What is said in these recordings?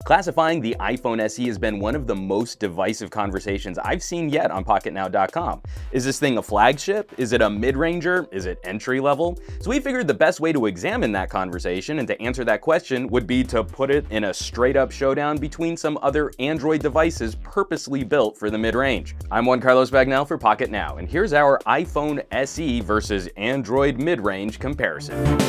Classifying the iPhone SE has been one of the most divisive conversations I've seen yet on Pocketnow.com. Is this thing a flagship? Is it a mid-ranger? Is it entry-level? So we figured the best way to examine that conversation and to answer that question would be to put it in a straight-up showdown between some other Android devices purposely built for the mid-range. I'm Juan Bagnell for Pocketnow, and here's our iPhone SE versus Android mid-range comparison.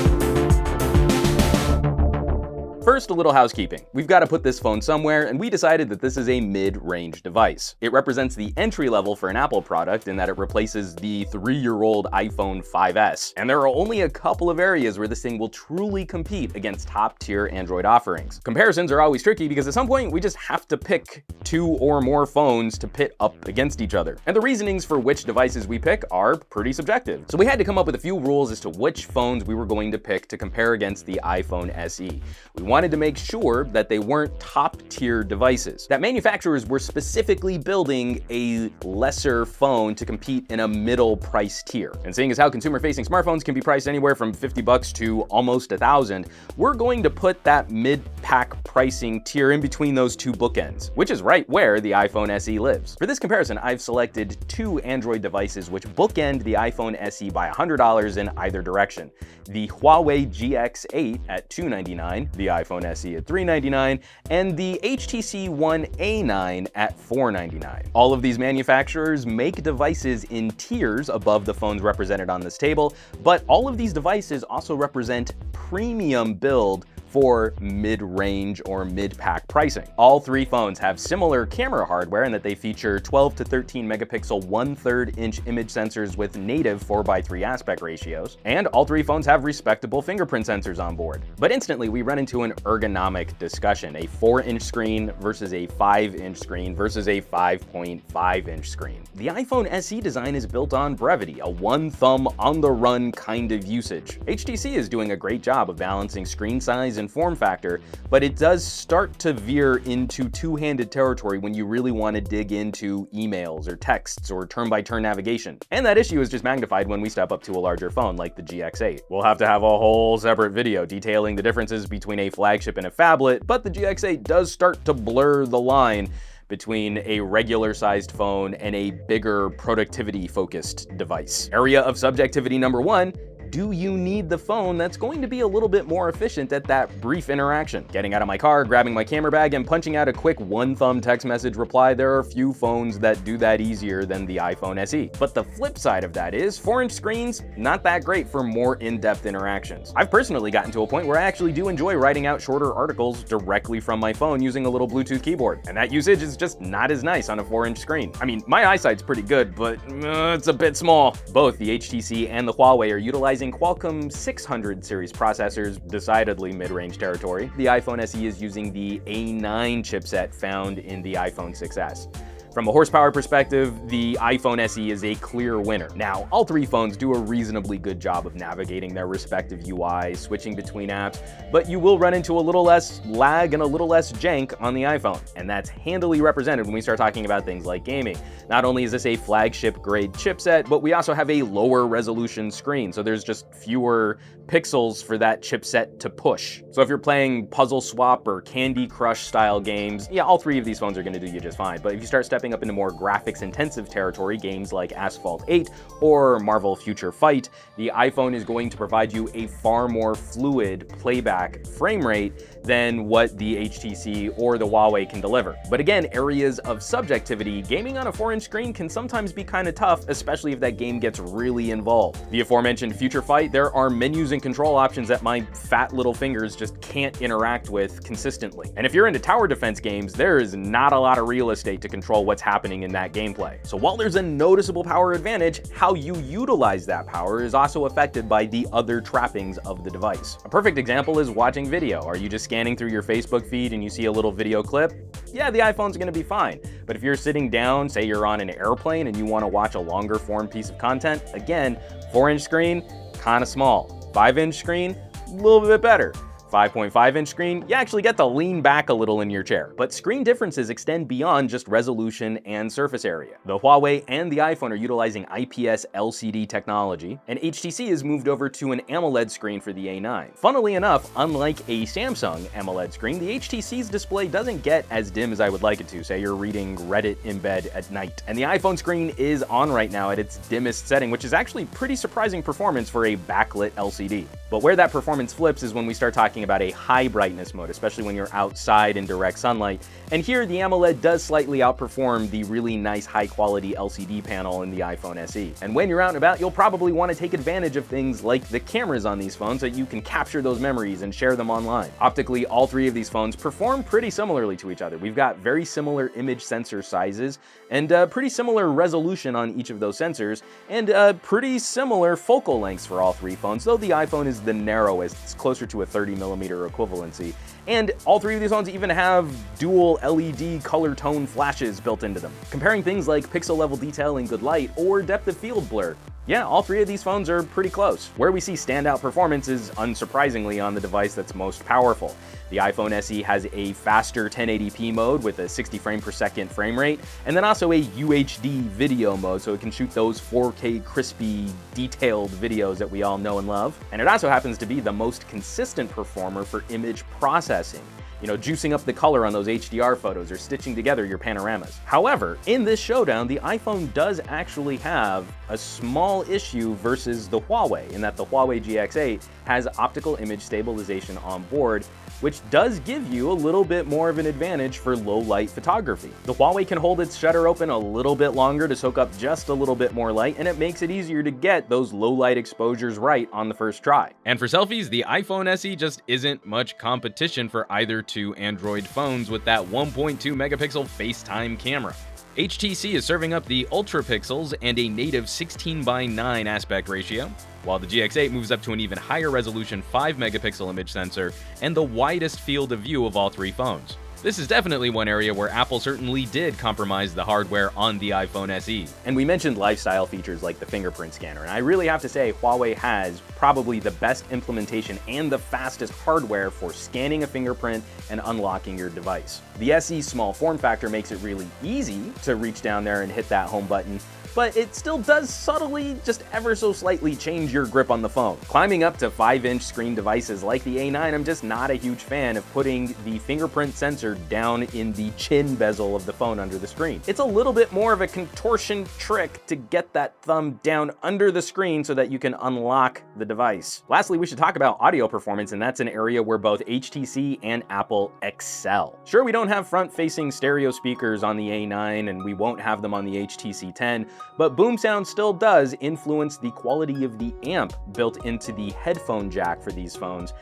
First, a little housekeeping. We've got to put this phone somewhere, and we decided that this is a mid-range device. It represents the entry level for an Apple product in that it replaces the 3-year-old iPhone 5S. And there are only a couple of areas where this thing will truly compete against top-tier Android offerings. Comparisons are always tricky because at some point we just have to pick 2 or more phones to pit up against each other. And the reasonings for which devices we pick are pretty subjective. So we had to come up with a few rules as to which phones we were going to pick to compare against the iPhone SE. We wanted to make sure that they weren't top-tier devices, that manufacturers were specifically building a lesser phone to compete in a middle price tier. And seeing as how consumer-facing smartphones can be priced anywhere from $50 to almost $1,000, we're going to put that mid-pack pricing tier in between those two bookends, which is right where the iPhone SE lives. For this comparison, I've selected 2 Android devices which bookend the iPhone SE by $100 in either direction. The Huawei GX8 at $299, the iPhone SE at $399, and the HTC One A9 at $499. All of these manufacturers make devices in tiers above the phones represented on this table, but all of these devices also represent premium build for mid-range or mid-pack pricing. All 3 phones have similar camera hardware in that they feature 12 to 13 megapixel 1/3 inch image sensors with native 4:3 aspect ratios, and all 3 phones have respectable fingerprint sensors on board. But instantly we run into an ergonomic discussion, a 4-inch screen versus a 5-inch screen versus a 5.5-inch screen. The iPhone SE design is built on brevity, a one-thumb on-the-run kind of usage. HTC is doing a great job of balancing screen size and form factor, but it does start to veer into two-handed territory when you really want to dig into emails or texts or turn-by-turn navigation. And that issue is just magnified when we step up to a larger phone like the GX8. We'll have to have a whole separate video detailing the differences between a flagship and a phablet, but the GX8 does start to blur the line between a regular-sized phone and a bigger productivity-focused device. Area of subjectivity number 1, do you need the phone that's going to be a little bit more efficient at that brief interaction? Getting out of my car, grabbing my camera bag, and punching out a quick one-thumb text message reply, there are few phones that do that easier than the iPhone SE. But the flip side of that is 4-inch screens, not that great for more in-depth interactions. I've personally gotten to a point where I actually do enjoy writing out shorter articles directly from my phone using a little Bluetooth keyboard, and that usage is just not as nice on a 4-inch screen. I mean, my eyesight's pretty good, but it's a bit small. Both the HTC and the Huawei are utilizing Qualcomm 600 series processors, decidedly mid-range territory. The iPhone SE is using the A9 chipset found in the iPhone 6S. From a horsepower perspective, the iPhone SE is a clear winner. Now, all 3 phones do a reasonably good job of navigating their respective UIs, switching between apps, but you will run into a little less lag and a little less jank on the iPhone, and that's handily represented when we start talking about things like gaming. Not only is this a flagship grade chipset, but we also have a lower resolution screen, so there's just fewer pixels for that chipset to push. So if you're playing Puzzle Swap or Candy Crush style games, yeah, all 3 of these phones are going to do you just fine. But if you start stepping up into more graphics intensive territory, games like Asphalt 8 or Marvel Future Fight, the iPhone is going to provide you a far more fluid playback frame rate than what the HTC or the Huawei can deliver. But again, areas of subjectivity, gaming on a 4-inch screen can sometimes be kind of tough, especially if that game gets really involved. The aforementioned Future Fight, there are menus and control options that my fat little fingers just can't interact with consistently. And if you're into tower defense games, there is not a lot of real estate to control what's happening in that gameplay. So while there's a noticeable power advantage, how you utilize that power is also affected by the other trappings of the device. A perfect example is watching video. Are you just scanning through your Facebook feed and you see a little video clip? Yeah, the iPhone's gonna be fine. But if you're sitting down, say you're on an airplane and you wanna watch a longer form piece of content, again, 4-inch screen, kinda small. 5-inch screen, a little bit better. 5.5-inch screen, you actually get to lean back a little in your chair. But screen differences extend beyond just resolution and surface area. The Huawei and the iPhone are utilizing IPS LCD technology, and HTC has moved over to an AMOLED screen for the A9. Funnily enough, unlike a Samsung AMOLED screen, the HTC's display doesn't get as dim as I would like it to, say you're reading Reddit in bed at night. And the iPhone screen is on right now at its dimmest setting, which is actually pretty surprising performance for a backlit LCD. But where that performance flips is when we start talking about a high brightness mode, especially when you're outside in direct sunlight. And here the AMOLED does slightly outperform the really nice high quality LCD panel in the iPhone SE. And when you're out and about, you'll probably want to take advantage of things like the cameras on these phones so that you can capture those memories and share them online. Optically, all three of these phones perform pretty similarly to each other. We've got very similar image sensor sizes and pretty similar resolution on each of those sensors, and pretty similar focal lengths for all three phones, though the iPhone is the narrowest. It's closer to a 30mm equivalency. And all three of these phones even have dual LED color tone flashes built into them, comparing things like pixel level detail in good light or depth of field blur. Yeah, all three of these phones are pretty close. Where we see standout performance is, unsurprisingly, on the device that's most powerful. The iPhone SE has a faster 1080p mode with a 60 frame per second frame rate, and then also a UHD video mode, so it can shoot those 4K crispy, detailed videos that we all know and love. And it also happens to be the most consistent performer for image processing. You know, juicing up the color on those HDR photos or stitching together your panoramas. However, in this showdown, the iPhone does actually have a small issue versus the Huawei, in that the Huawei GX8 has optical image stabilization on board, which does give you a little bit more of an advantage for low light photography. The Huawei can hold its shutter open a little bit longer to soak up just a little bit more light, and it makes it easier to get those low light exposures right on the first try. And for selfies, the iPhone SE just isn't much competition for either two Android phones with that 1.2 megapixel FaceTime camera. HTC is serving up the ultra pixels and a native 16:9 aspect ratio, while the GX8 moves up to an even higher resolution 5 megapixel image sensor and the widest field of view of all three phones. This is definitely one area where Apple certainly did compromise the hardware on the iPhone SE. And we mentioned lifestyle features like the Fingerprint Scanner, and I really have to say Huawei has probably the best implementation and the fastest hardware for scanning a fingerprint and unlocking your device. The SE's small form factor makes it really easy to reach down there and hit that home button, but it still does subtly, just ever so slightly, change your grip on the phone. Climbing up to 5-inch screen devices like the A9, I'm just not a huge fan of putting the fingerprint sensor down in the chin bezel of the phone under the screen. It's a little bit more of a contortion trick to get that thumb down under the screen so that you can unlock the device. Lastly, we should talk about audio performance, and that's an area where both HTC and Apple excel. Sure, we don't have front-facing stereo speakers on the A9, and we won't have them on the HTC 10, but boom sound still does influence the quality of the amp built into the headphone jack for these phones.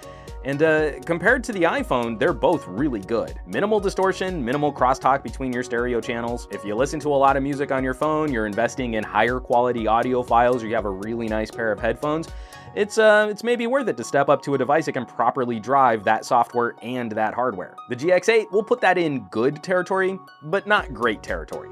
And compared to the iPhone, they're both really good. Minimal distortion, minimal crosstalk between your stereo channels. If you listen to a lot of music on your phone, you're investing in higher quality audio files, or you have a really nice pair of headphones, it's maybe worth it to step up to a device that can properly drive that software and that hardware. The GX8 will put that in good territory, but not great territory.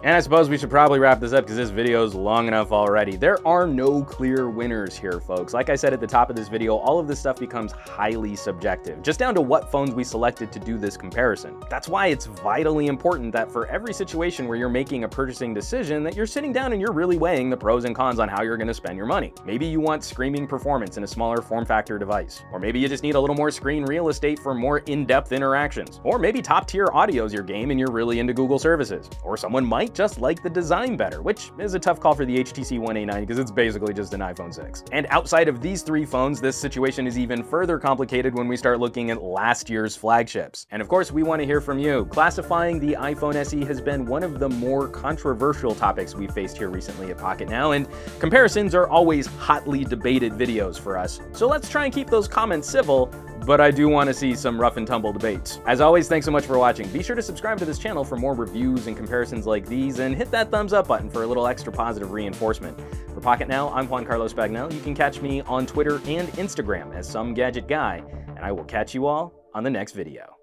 And I suppose we should probably wrap this up because this video is long enough already. There are no clear winners here, folks. Like I said at the top of this video, all of this stuff becomes highly subjective, just down to what phones we selected to do this comparison. That's why it's vitally important that for every situation where you're making a purchasing decision, that you're sitting down and you're really weighing the pros and cons on how you're going to spend your money. Maybe you want screaming performance in a smaller form factor device, or maybe you just need a little more screen real estate for more in-depth interactions, or maybe top tier audio is your game and you're really into Google services, or someone might just like the design better, which is a tough call for the HTC One A9 because it's basically just an iPhone 6. And outside of these three phones, this situation is even further complicated when we start looking at last year's flagships. And of course, we want to hear from you. Classifying the iPhone SE has been one of the more controversial topics we've faced here recently at Pocketnow, and comparisons are always hotly debated videos for us. So let's try and keep those comments civil, but I do want to see some rough and tumble debates. As always, thanks so much for watching. Be sure to subscribe to this channel for more reviews and comparisons like these, and hit that thumbs up button for a little extra positive reinforcement. For Pocketnow, I'm Juan Carlos Bagnell. You can catch me on Twitter and Instagram as Some Gadget Guy, and I will catch you all on the next video.